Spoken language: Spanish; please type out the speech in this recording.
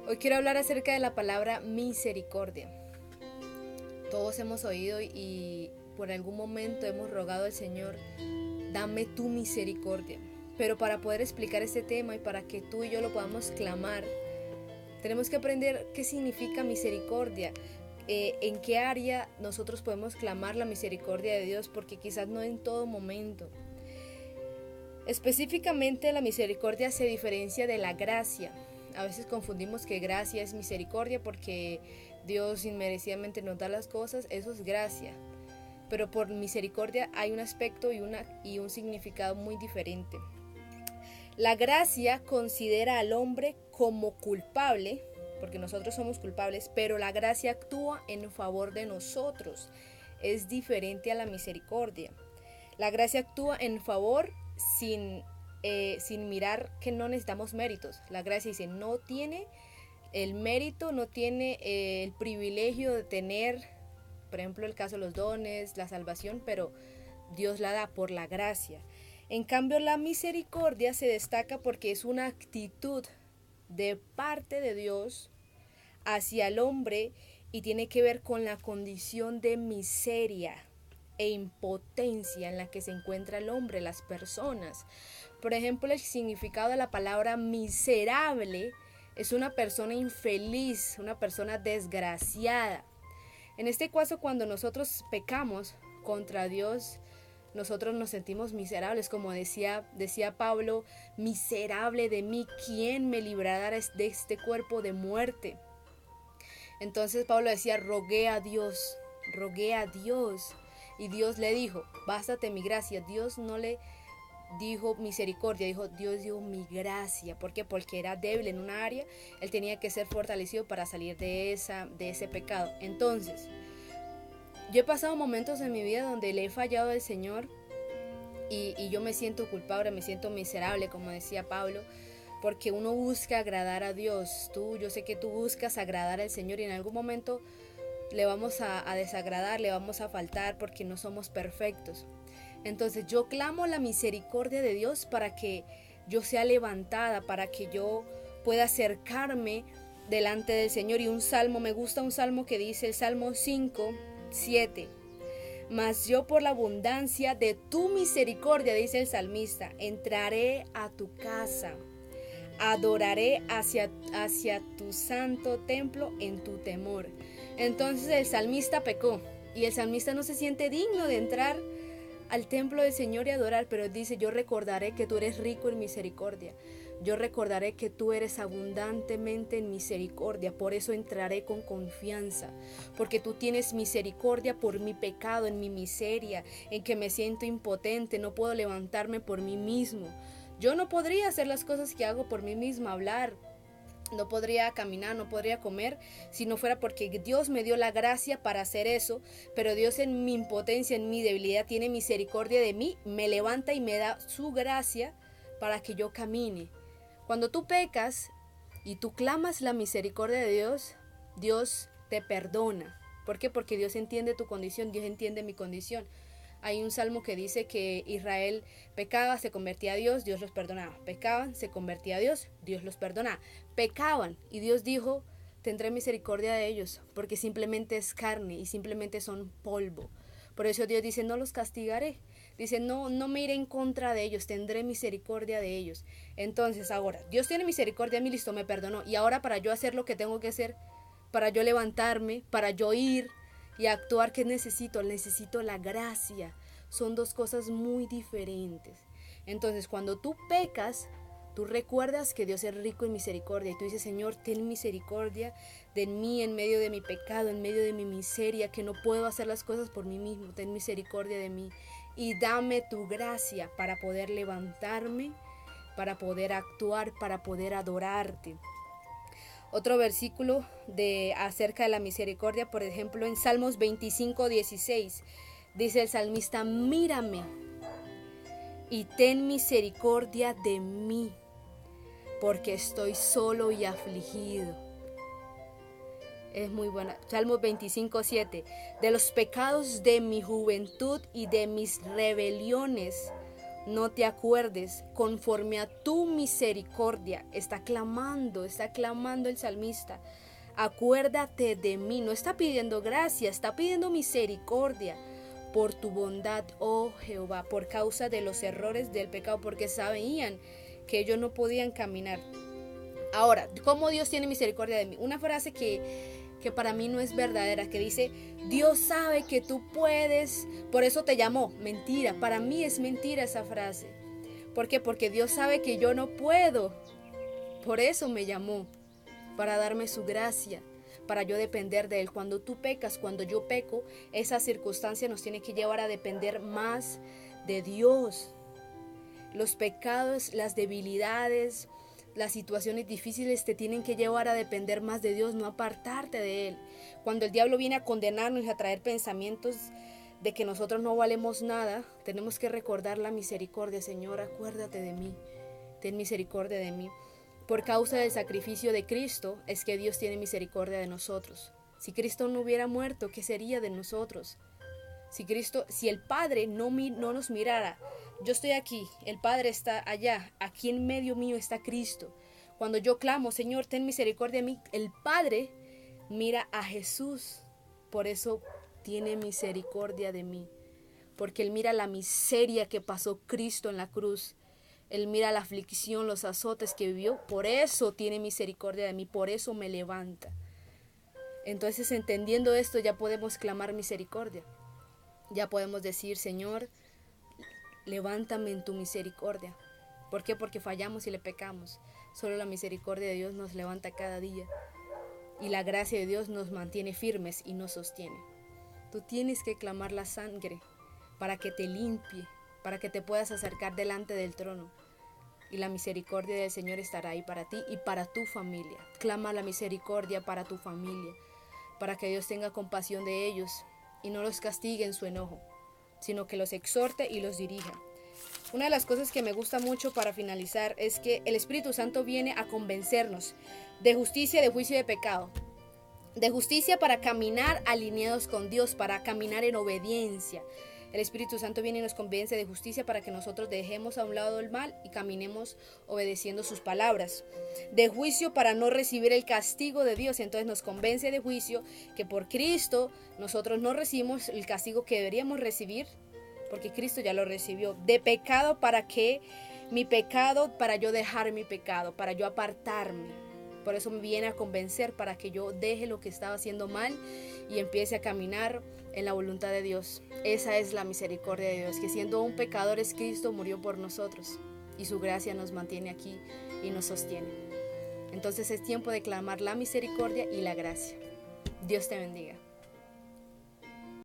Hoy quiero hablar acerca de la palabra misericordia. Todos hemos oído y por algún momento hemos rogado al Señor, dame tu misericordia. Pero para poder explicar este tema y para que tú y yo lo podamos clamar, tenemos que aprender qué significa misericordia, en qué área nosotros podemos clamar la misericordia de Dios, porque quizás no en todo momento. Específicamente la misericordia se diferencia de la gracia. A veces confundimos que gracia es misericordia porque Dios inmerecidamente nos da las cosas, eso es gracia. Pero por misericordia hay un aspecto y un significado muy diferente. La gracia considera al hombre como culpable, porque nosotros somos culpables, pero la gracia actúa en favor de nosotros. Es diferente a la misericordia. La gracia actúa en favor sin mirar que no necesitamos méritos. La gracia dice, no tiene el mérito, no tiene el privilegio de tener, por ejemplo, el caso de los dones, la salvación, pero Dios la da por la gracia. En cambio, la misericordia se destaca porque es una actitud de parte de Dios hacia el hombre y tiene que ver con la condición de miseria e impotencia en la que se encuentra el hombre, las personas. Por ejemplo, el significado de la palabra miserable es una persona infeliz, una persona desgraciada. En este caso, cuando nosotros pecamos contra Dios, nosotros nos sentimos miserables, como decía Pablo, miserable de mí, ¿quién me librará de este cuerpo de muerte? Entonces Pablo decía, rogué a Dios, y Dios le dijo, bástate mi gracia. Dios no le dijo misericordia, Dios dijo mi gracia. ¿Por qué? Porque era débil en una área, él tenía que ser fortalecido para salir de ese pecado. Entonces, yo he pasado momentos en mi vida donde le he fallado al Señor y yo me siento culpable, me siento miserable, como decía Pablo, porque uno busca agradar a Dios. Yo sé que tú buscas agradar al Señor y en algún momento le vamos a desagradar, le vamos a faltar porque no somos perfectos. Entonces yo clamo la misericordia de Dios para que yo sea levantada, para que yo pueda acercarme delante del Señor. Y me gusta un salmo que dice, el Salmo 5:7. Mas yo por la abundancia de tu misericordia, dice el salmista, entraré a tu casa, adoraré hacia tu santo templo en tu temor. Entonces el salmista pecó y el salmista no se siente digno de entrar al templo del Señor y adorar, pero dice, yo recordaré que tú eres rico en misericordia, yo recordaré que tú eres abundantemente en misericordia, por eso entraré con confianza, porque tú tienes misericordia por mi pecado, en mi miseria, en que me siento impotente, no puedo levantarme por mí mismo. Yo no podría hacer las cosas que hago por mí misma, hablar, no podría caminar, no podría comer, si no fuera porque Dios me dio la gracia para hacer eso, pero Dios en mi impotencia, en mi debilidad, tiene misericordia de mí, me levanta y me da su gracia para que yo camine. Cuando tú pecas y tú clamas la misericordia de Dios, Dios te perdona. ¿Por qué? Porque Dios entiende tu condición, Dios entiende mi condición. Hay un salmo que dice que Israel pecaba, se convertía a Dios, Dios los perdonaba. Pecaban, se convertía a Dios, Dios los perdonaba. Pecaban y Dios dijo, tendré misericordia de ellos, porque simplemente es carne y simplemente son polvo. Por eso Dios dice, no los castigaré. Dice, no me iré en contra de ellos, tendré misericordia de ellos. Entonces ahora, Dios tiene misericordia de mí, listo, me perdonó. Y ahora para yo hacer lo que tengo que hacer, para yo levantarme, para yo ir y actuar, ¿qué necesito? Necesito la gracia. Son dos cosas muy diferentes. Entonces, cuando tú pecas, tú recuerdas que Dios es rico en misericordia y tú dices, Señor, ten misericordia de mí en medio de mi pecado, en medio de mi miseria, que no puedo hacer las cosas por mí mismo. Ten misericordia de mí y dame tu gracia para poder levantarme, para poder actuar, para poder adorarte. Otro versículo acerca de la misericordia, por ejemplo, en Salmos 25:16, dice el salmista, mírame y ten misericordia de mí, porque estoy solo y afligido. Es muy buena. Salmos 25:7, de los pecados de mi juventud y de mis rebeliones, no te acuerdes, conforme a tu misericordia. Está clamando el salmista. Acuérdate de mí. No está pidiendo gracia, está pidiendo misericordia por tu bondad, oh Jehová, por causa de los errores del pecado, porque sabían que ellos no podían caminar. Ahora, ¿cómo Dios tiene misericordia de mí? Una frase que para mí no es verdadera, que dice, Dios sabe que tú puedes, por eso te llamó. Mentira, para mí es mentira esa frase. ¿Por qué? Porque Dios sabe que yo no puedo, por eso me llamó, para darme su gracia, para yo depender de Él. Cuando tú pecas, cuando yo peco, esa circunstancia nos tiene que llevar a depender más de Dios. Los pecados, las debilidades, las situaciones difíciles te tienen que llevar a depender más de Dios, no apartarte de Él. Cuando el diablo viene a condenarnos y a traer pensamientos de que nosotros no valemos nada, tenemos que recordar la misericordia. Señor, acuérdate de mí, ten misericordia de mí. Por causa del sacrificio de Cristo es que Dios tiene misericordia de nosotros. Si Cristo no hubiera muerto, ¿qué sería de nosotros? Si el Padre no nos mirara, yo estoy aquí, el Padre está allá, aquí en medio mío está Cristo. Cuando yo clamo, Señor, ten misericordia de mí, el Padre mira a Jesús. Por eso tiene misericordia de mí, porque Él mira la miseria que pasó Cristo en la cruz. Él mira la aflicción, los azotes que vivió. Por eso tiene misericordia de mí, por eso me levanta. Entonces, entendiendo esto, ya podemos clamar misericordia. Ya podemos decir, Señor, levántame en tu misericordia. ¿Por qué? Porque fallamos y le pecamos. Solo la misericordia de Dios nos levanta cada día. Y la gracia de Dios nos mantiene firmes y nos sostiene. Tú tienes que clamar la sangre para que te limpie, para que te puedas acercar delante del trono. Y la misericordia del Señor estará ahí para ti y para tu familia. Clama la misericordia para tu familia, para que Dios tenga compasión de ellos y no los castigue en su enojo, sino que los exhorte y los dirija. Una de las cosas que me gusta mucho para finalizar es que el Espíritu Santo viene a convencernos de justicia, de juicio y de pecado. De justicia para caminar alineados con Dios, para caminar en obediencia. El Espíritu Santo viene y nos convence de justicia para que nosotros dejemos a un lado el mal y caminemos obedeciendo sus palabras. De juicio para no recibir el castigo de Dios. Entonces nos convence de juicio que por Cristo nosotros no recibimos el castigo que deberíamos recibir, porque Cristo ya lo recibió. De pecado para yo dejar mi pecado, para yo apartarme. Por eso me viene a convencer para que yo deje lo que estaba haciendo mal y empiece a caminar en la voluntad de Dios. Esa es la misericordia de Dios, que siendo un pecador Cristo murió por nosotros y su gracia nos mantiene aquí y nos sostiene. Entonces es tiempo de clamar la misericordia y la gracia. Dios te bendiga.